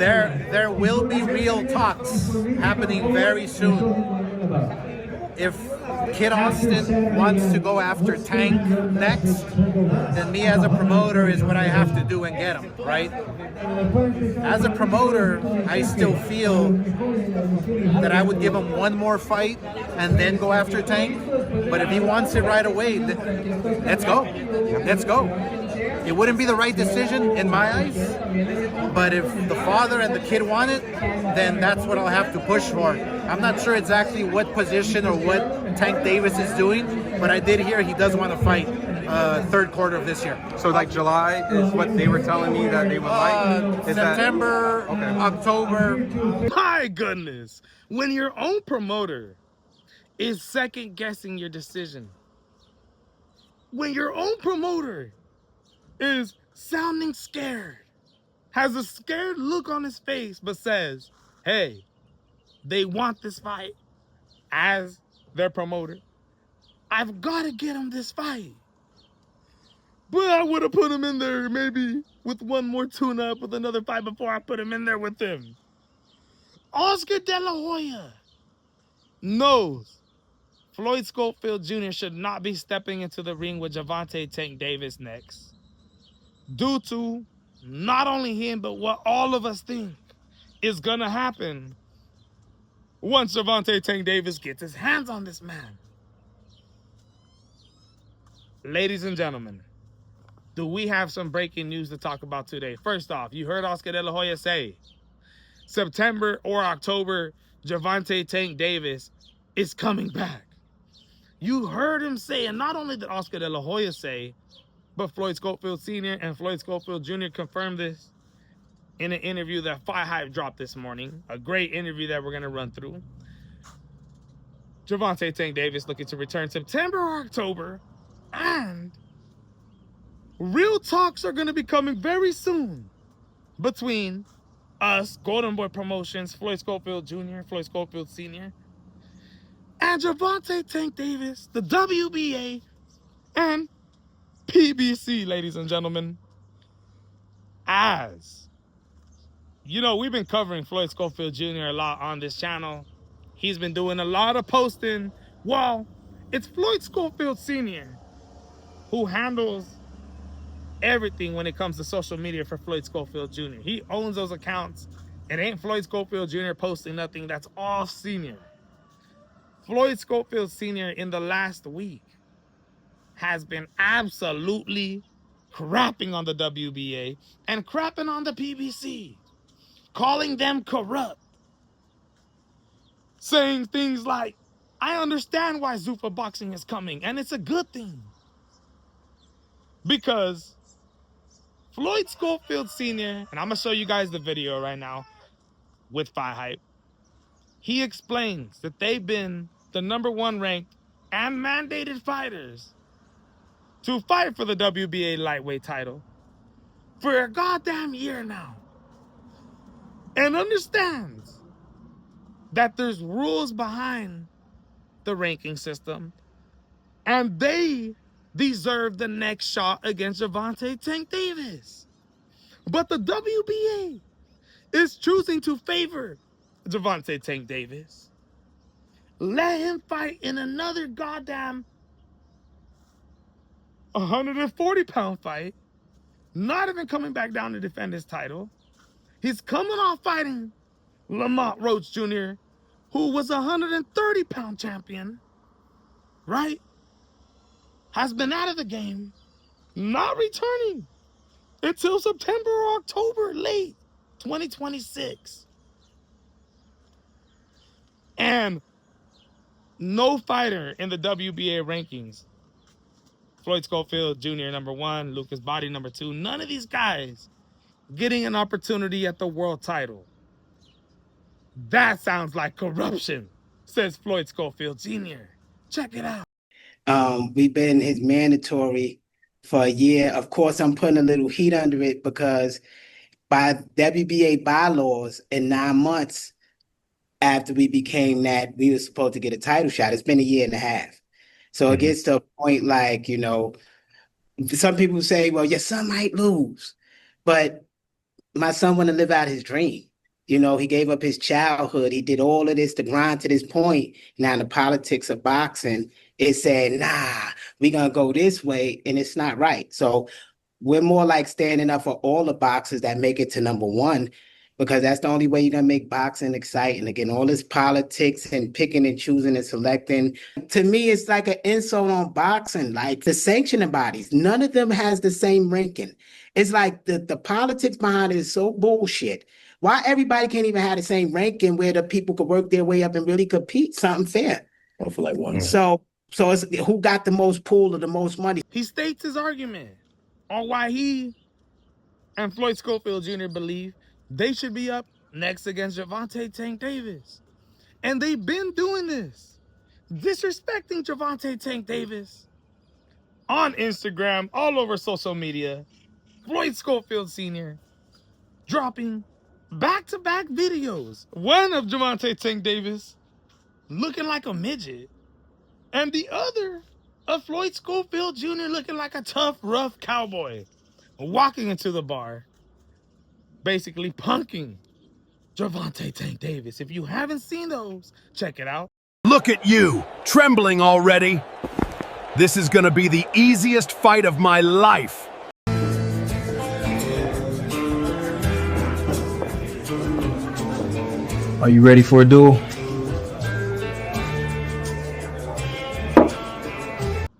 there will be real talks happening very soon. If Kid Austin wants to go after Tank next, then me as a promoter is what I have to do and get him, right? As a promoter, I still feel that I would give him one more fight and then go after Tank. But if he wants it right away, let's go. Let's go. It wouldn't be the right decision in my eyes, but if the father and the kid want it, then that's what I'll have to push for. I'm not sure exactly what position or what Tank Davis is doing, but I did hear he does want to fight third quarter of this year. So like July is what they were telling me that they would like? Is September, okay. October. My goodness, when your own promoter is second guessing your decision, when your own promoter is sounding scared, has a scared look on his face, but says, hey, they want this fight as their promoter, I've got to get him this fight. But I would have put him in there maybe with one more tune-up with another fight before I put him in there with him. Oscar De La Hoya knows Floyd Schofield Jr. should not be stepping into the ring with Gervonta Tank Davis next, due to not only him, but what all of us think is going to happen once Gervonta Tank Davis gets his hands on this man. Ladies and gentlemen, do we have some breaking news to talk about today? First off, you heard Oscar De La Hoya say September or October, Gervonta Tank Davis is coming back. You heard him say, and not only did Oscar De La Hoya say, but Floyd Schofield Sr. and Floyd Schofield Jr. confirmed this in an interview that Fight Hype dropped this morning. A great interview that we're going to run through. Gervonta Tank Davis looking to return September or October. And real talks are going to be coming very soon between us, Golden Boy Promotions, Floyd Schofield Jr., Floyd Schofield Sr., and Gervonta Tank Davis, the WBA, and PBC, ladies and gentlemen. As you know, we've been covering Floyd Schofield Jr. a lot on this channel. He's been doing a lot of posting. Well, it's Floyd Schofield Sr. who handles everything when it comes to social media for Floyd Schofield Jr. He owns those accounts. It ain't Floyd Schofield Jr. posting nothing. That's all Sr. Floyd Schofield Sr. in the last week has been absolutely crapping on the WBA and crapping on the PBC, calling them corrupt, saying things like, I understand why Zuffa Boxing is coming, and it's a good thing. Because Floyd Schofield Sr., and I'm going to show you guys the video right now with Fight Hype, he explains that they've been the #1 ranked and mandated fighters to fight for the WBA lightweight title for a goddamn year now, and understands that there's rules behind the ranking system, and they deserve the next shot against Gervonta Tank Davis. But the WBA is choosing to favor Gervonta Tank Davis. Let him fight in another goddamn 140-pound fight, not even coming back down to defend his title. He's coming off fighting Lamont Roach Jr., who was a 130-pound champion, right? Has been out of the game, not returning until September or October, late 2026. And no fighter in the WBA rankings, Floyd Schofield Jr. #1, Lucas Body #2, none of these guys getting an opportunity at the world title. That sounds like corruption, says Floyd Schofield Jr. Check it out. We've been his mandatory for a year. Of course, I'm putting a little heat under it because by WBA bylaws, in 9 months after we became that, we were supposed to get a title shot. It's been a year and a half. So it gets to a point like, you know, some people say, well, your son might lose, but my son want to live out his dream. You know, he gave up his childhood. He did all of this to grind to this point. Now, the politics of boxing, it said, nah, we're going to go this way, and it's not right. So we're more like standing up for all the boxers that make it to number one, because that's the only way you're going to make boxing exciting. Again, all this politics and picking and choosing and selecting. To me, it's like an insult on boxing. Like the sanctioning bodies, none of them has the same ranking. It's like the politics behind it is so bullshit. Why everybody can't even have the same ranking where the people could work their way up and really compete something fair? I feel like one. So it's who got the most pool or the most money. He states his argument on why he and Floyd Schofield Jr. believe they should be up next against Gervonta Tank Davis. And they've been doing this, disrespecting Gervonta Tank Davis on Instagram, all over social media. Floyd Schofield Sr. dropping back-to-back videos. One of Gervonta Tank Davis looking like a midget, and the other of Floyd Schofield Jr. looking like a tough, rough cowboy, walking into the bar, basically punking Gervonta Tank Davis. If you haven't seen those, check it out. Look at you, trembling already. This is gonna be the easiest fight of my life. Are you ready for a duel?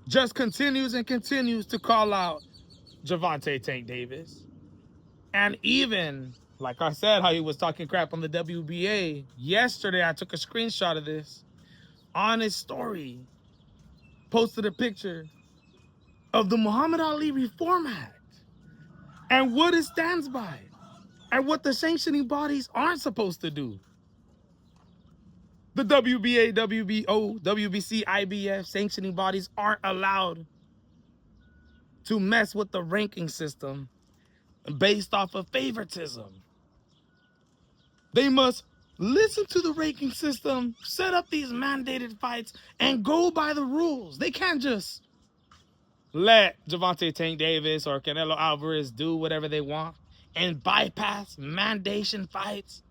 Just continues and continues to call out Gervonta Tank Davis. And even, like I said, how he was talking crap on the WBA, yesterday I took a screenshot of this. On his story, posted a picture of the Muhammad Ali Reform Act and what it stands by and what the sanctioning bodies aren't supposed to do. The WBA, WBO, WBC, IBF sanctioning bodies aren't allowed to mess with the ranking system based off of favoritism. They must listen to the ranking system, set up these mandated fights, and go by the rules. They can't just let Gervonta Tank Davis or Canelo Alvarez do whatever they want and bypass mandation fights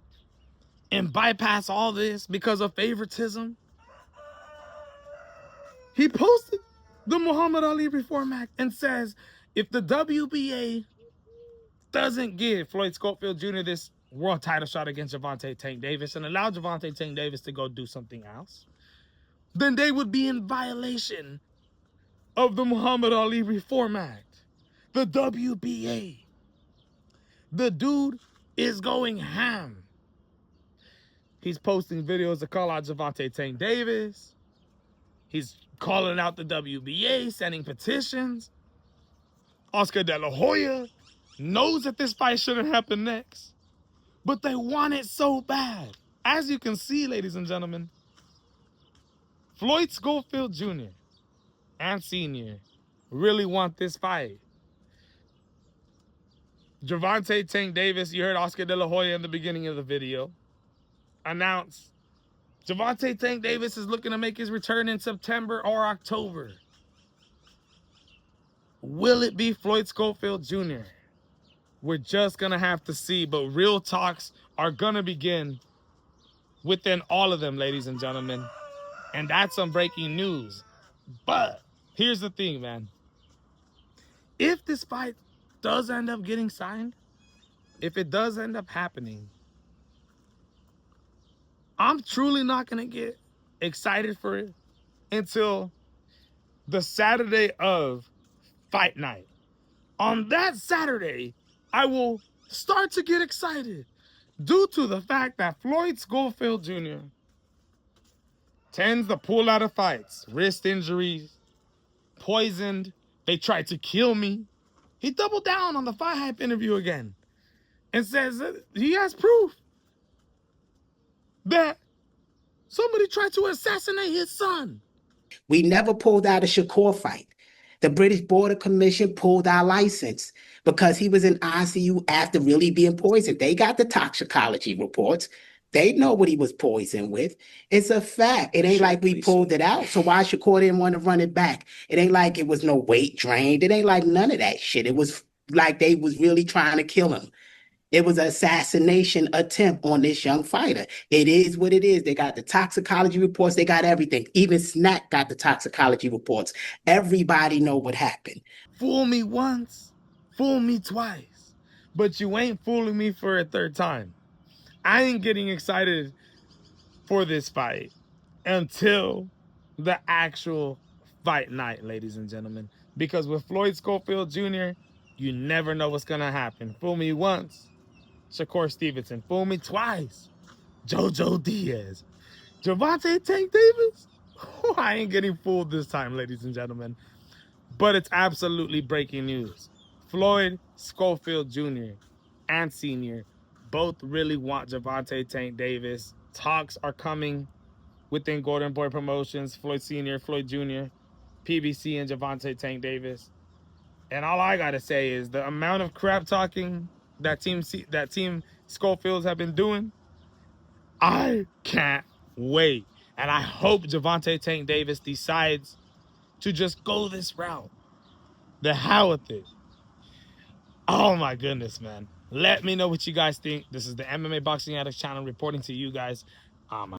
and bypass all this because of favoritism. He posted the Muhammad Ali Reform Act and says if the WBA doesn't give Floyd Schofield Jr. this world title shot against Gervonta Tank Davis and allow Gervonta Tank Davis to go do something else, then they would be in violation of the Muhammad Ali Reform Act. The WBA. The dude is going ham. He's posting videos to call out Gervonta Tank Davis. He's calling out the WBA, sending petitions. Oscar De La Hoya knows that this fight shouldn't happen next, but they want it so bad. As you can see, ladies and gentlemen, Floyd Schofield Jr. and Sr. really want this fight. Gervonta Tank Davis, you heard Oscar De La Hoya in the beginning of the video, announced Gervonta Tank Davis is looking to make his return in September or October. Will it be Floyd Schofield Jr.? We're just going to have to see, but real talks are going to begin within all of them, ladies and gentlemen. And that's some breaking news. But here's the thing, man. If this fight does end up getting signed, if it does end up happening, I'm truly not going to get excited for it until the Saturday of fight night. On that Saturday, I will start to get excited due to the fact that Floyd Schofield Jr. tends to pull out of fights, wrist injuries, poisoned. They tried to kill me. He doubled down on the Fight Hype interview again and says that he has proof that somebody tried to assassinate his son. We never pulled out a Shakur fight. The British Border Commission pulled our license because he was in ICU after really being poisoned. They got the toxicology reports. They know what he was poisoned with. It's a fact. It ain't like we pulled it out. So why Shakur didn't want to run it back? It ain't like it was no weight drained. It ain't like none of that shit. It was like they was really trying to kill him. It was an assassination attempt on this young fighter. It is what it is. They got the toxicology reports. They got everything. Even Snack got the toxicology reports. Everybody know what happened. Fool me once, fool me twice, but you ain't fooling me for a third time. I ain't getting excited for this fight until the actual fight night, ladies and gentlemen. Because with Floyd Schofield Jr., you never know what's gonna happen. Fool me once, Shakur Stevenson. Fool me twice, JoJo Diaz. Gervonta Tank Davis? Oh, I ain't getting fooled this time, ladies and gentlemen. But it's absolutely breaking news. Floyd Schofield Jr. and Sr. both really want Gervonta Tank Davis. Talks are coming within Golden Boy Promotions, Floyd Sr., Floyd Jr., PBC, and Gervonta Tank Davis. And all I gotta say is the amount of crap talking that Team Schofields have been doing, I can't wait. And I hope Gervonta Tank Davis decides to just go this route. The hell with it. Oh my goodness, man. Let me know what you guys think. This is the MMA Boxing Addicts channel reporting to you guys.